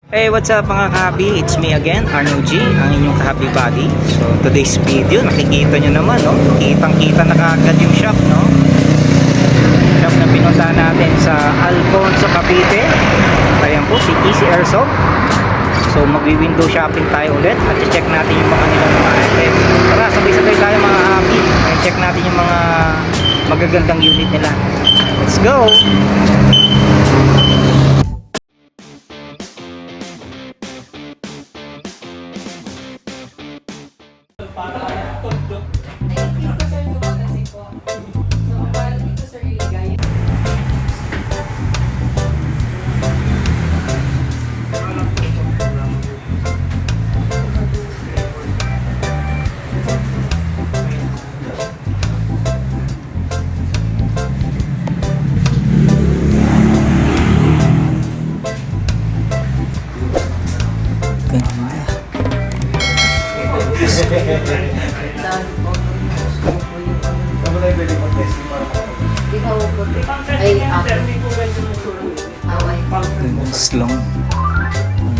Hey, what's up mga kahabi? It's me again, Arno G, ang inyong kahabi buddy. So, today's video, nakikita nyo naman, no? Kitang-kita na kaagad yung shop, no? Shop na pinunta natin sa Alfonso, Cavite. Ayan po, si Easy Airsoft. So, magwi-window shopping tayo ulit at check natin yung mga nilang mga item. Tara, sabay-sabay tayo mga kahabi. Check natin yung mga magagandang unit nila. Let's go!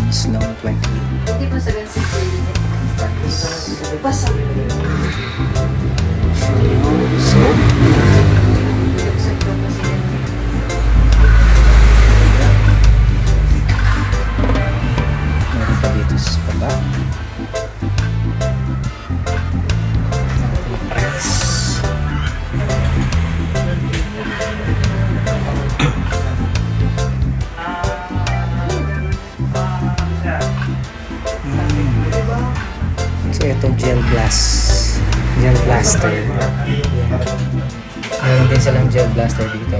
Slong 20. Hindi po 760 basa. So, meron pa dito sa baba. So ito gel blaster. Meron din silang gel blaster dito.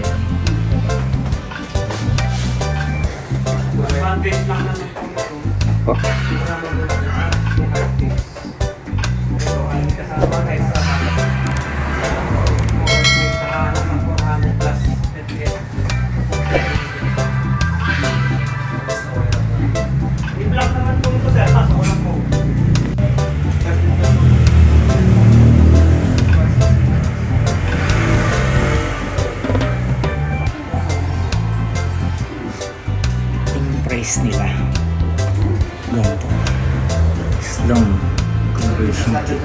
Ako. Price nila ganito slong conversion kit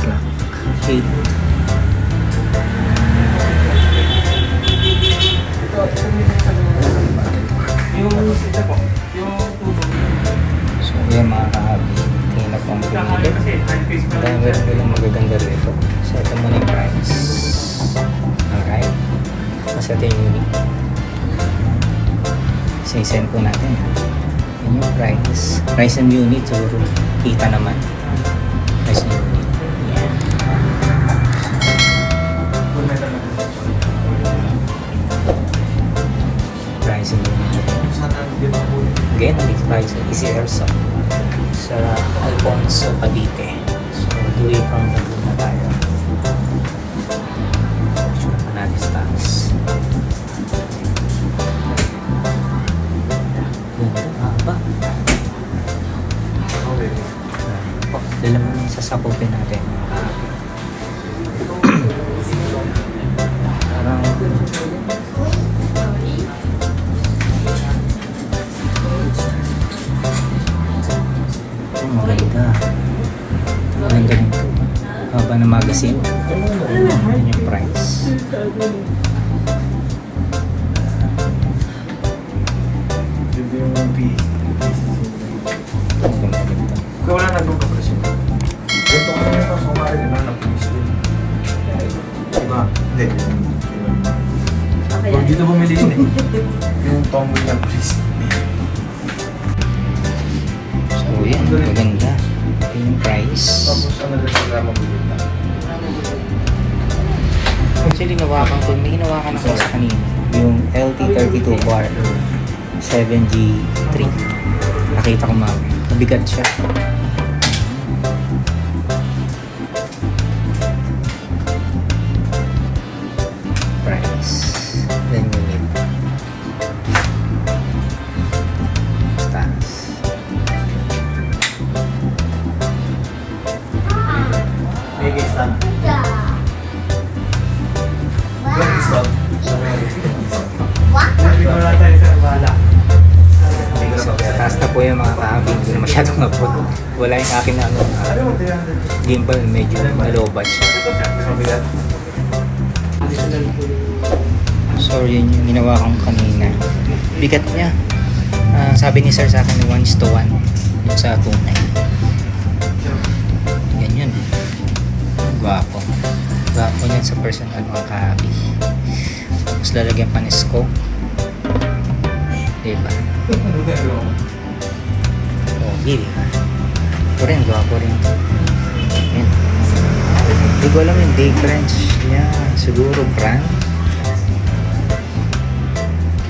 Glock 8 so yan mga kahabi tingin na pang pumili dahil meron bilang magaganda rito so ito muna yung price. Alright, mas ito yung unit. Send po natin yun yung price and unit siguro kita naman price and unit. Yeah. Price and unit again ang price Easy Airsoft sa Alfonso, Cavite. So away from the room na tayo. Sure pa natin stocks. Dala mo na sasakupin natin parang maganda nito haba ng magazine. Yan yung price. Kung wala nagong kapresyon. Ito ka naman ito, sumari din na na-police din. Diba? Hindi. Huwag dito bumili yun eh. Yung tomboy na police. So yan, maganda. Ito yung price. Tapos ano rin sila mabulita. Actually, may hinawakan ako sa kanina. Yung LT32 bar 7G3. Nakita ko mabigat siya. Price. Then unit. Stance. May stand. What? Hindi ko na tayo sa bala. Sa taas Ito po yung mga kahabi, hindi ko na masyadong abot. Wala yung akin na ano, Ano mo, 300? gimbal, medyo malobat siya. Mabigat. So yun yung ginawa kong kanina. Bigat niya. Sabi ni sir sa akin 1:1 dun sa tunay. Yan yun. Gwapo. Gwapo niyan sa personal mga kahabi. Tapos lalagyan pa ni scope. Diba? Oh, gili. Ito rin, gwapo rin. Yan. Hindi ko alam yung difference niya. Siguro brand.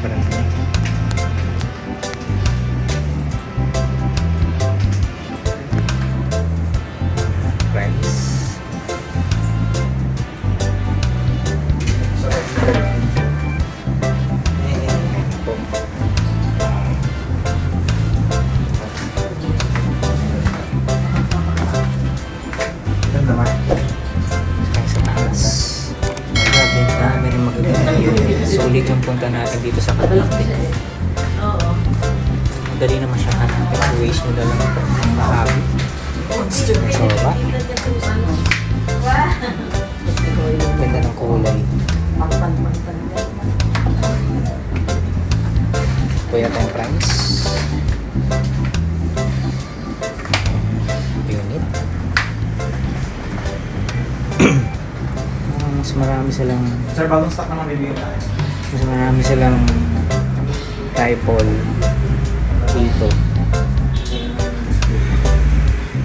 Brand niya. Price. Po. Ganda man. Kaya sa taas. Grabe, dami rin magaganda yun. Sulit yung punta natin dito sa Cavite. Madali naman siya hanapin. Waste nyo na lang ito. Mahabi. So, ba? Ganda ng kulay. Kuya tayong price. Unit. Mas marami silang Sir, bagong stock naman bibigyan tayo. mas marami silang typol dito.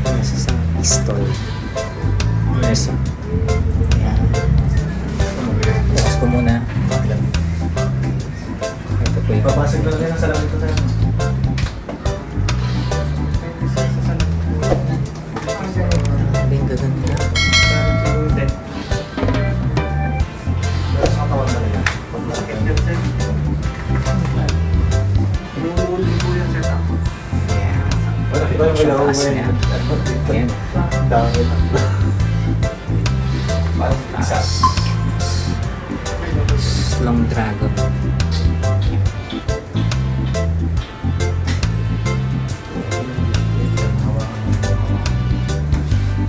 Nasa sa pistol. Nasa. Ayan. Tapos ko muna. Ito po yung Papasok na lang sa salamin ko tayo. grabe yung gaganda. Pero sa katawan talaga. Pag masakit yun, sir. Ayan. Wala, iba yung ilaw mo Taas yun. niya. Ayan. Dami. Parang isa. Long Dragon.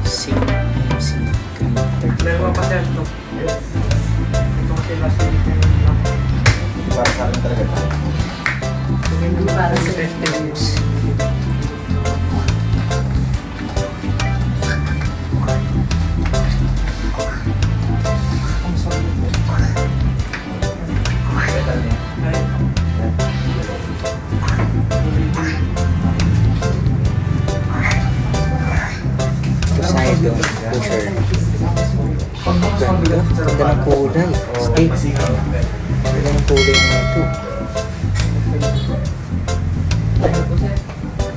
CMC Dalawa pa sir ito. Ito kasi last week na yun lang. Para sa akin talaga. Para sa testing. Poseidon Pusher. Ganda. Ganda ng kulay. Steak. Ganda ng kulay na ito.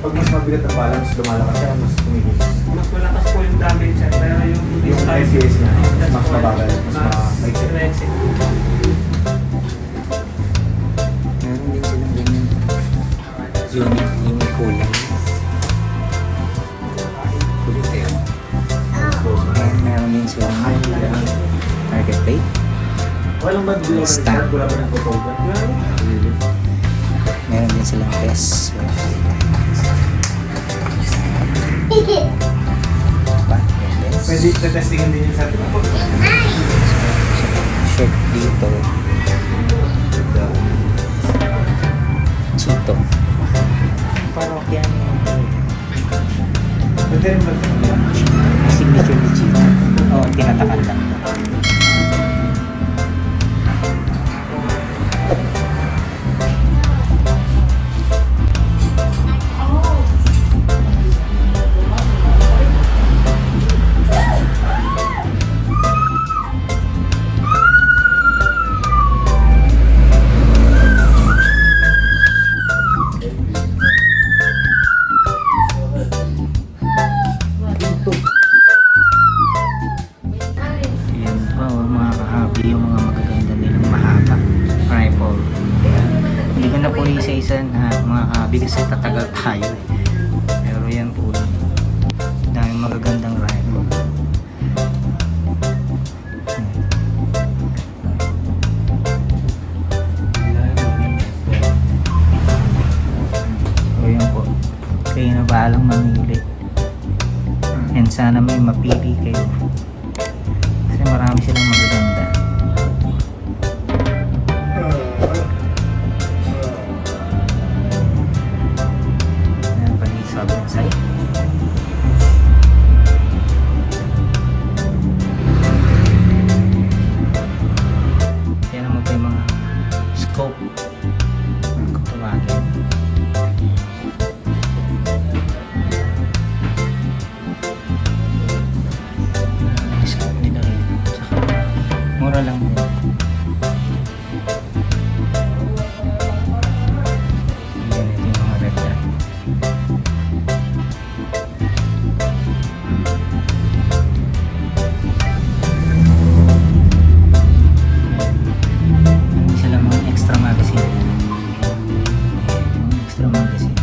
Pag mas mabigat ang bala, mas lumalakas siya, mas tumigil. Mas malakas po yung damage sir. Pero yung Yung IPS niya, mas mabagal, mas maikit. maikit. Meron din silang ganyan. Yung kulay. Kulit eh. Meron din silang target plate. Walang ba dito Stand. wala ba ng photograph? Meron din silang test. Pwede testingin din yung sa atin. Shirt dito. Chito. Parang kaya Pwede rin ba? signature ni Chito. Oo, tinatakan lang. Yan pa oh, mga kahabi yung mga magaganda nilang mahaba rifle. Hindi ko na po isa-isa na mga kahabi kasi tatagal tayo eh. Pero yan po daming magagandang rifle. O yan po. Kayo na bahalang mamili. And sana may mapili kayo. Kasi marami silang magaganda. Ayan pa dito sa abang side. Yan naman pa yung mga scope. Kung tumagin. Scope nila rito. Tsaka mura lang din. Ayan, ito yung mga red dot. Hindi sila mga extra magazine. Mga extra magazine.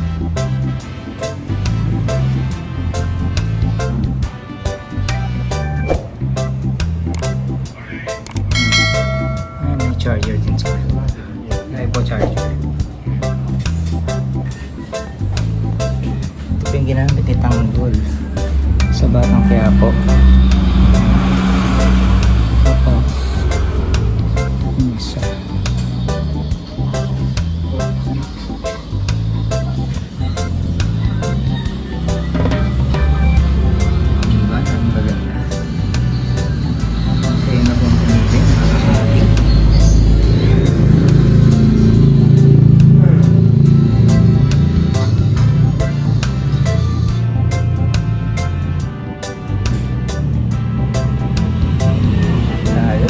Ayan, may charger din sila. iPhone charger. Ito pa yung ginamit ni Tanggol sa Batang Quiapo. Tapos, yung isa. Diba? Ang maganda. Kaya na pong pinili. Nakakasali. Tayo.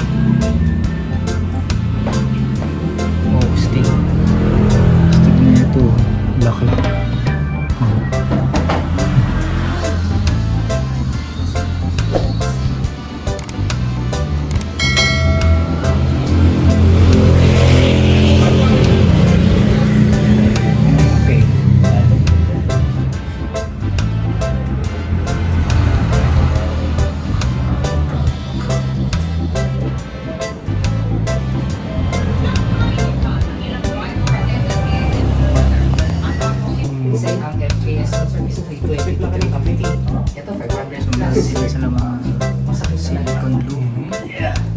Oh, stick. Stick na ito. Laki. Okay. Design ang FPS service 320 kapiti. Ito 500 So, meron plus. sila sa mga Masakit sa silicone glue.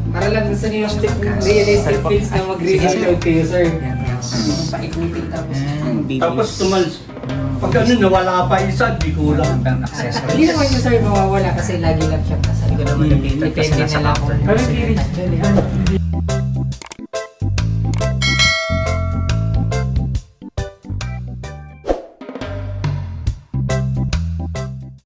Para lang gusto niyo yung realistic feels na mag-reload kayo, sir. Paikutin tapos. Tapos tumalis. Pag ano, nawala pa isa, di kulang. Hanggang accessories. Hindi naman yung sir mawawala kasi lagi lang siya nasa. Hindi ko naman nakita kasi Depende nasa na lang counter. kung.